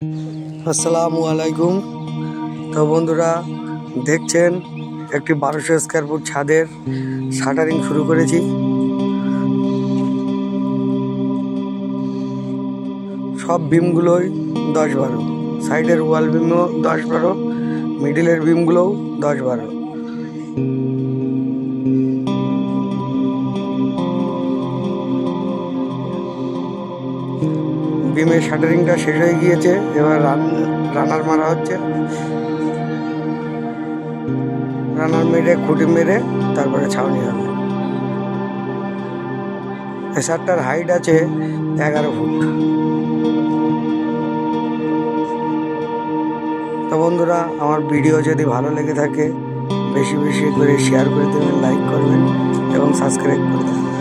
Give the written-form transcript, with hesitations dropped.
আসসালামু আলাইকুম। তো বন্ধুরা দেখছেন একটি 1200 স্কয়ার ফুট ছাদের শাটারিং শুরু করেছি। সব বিমগুলোই 10-12, সাইডের ওয়াল বিমও 10-12, মিডিলের বিমগুলোও 10-12। বিমের শাটারিংটা শেষ হয়ে গিয়েছে, এবার রানার মারা হচ্ছে। রানার মেরে খুঁটি মেরে তারপরে ছাউনি হবে। ছাদটার হাইট আছে 11 ফুট। তো বন্ধুরা, আমার ভিডিও যদি ভালো লেগে থাকে বেশি বেশি করে শেয়ার করে দেবেন, লাইক করবেন এবং সাবস্ক্রাইব করে দেবেন।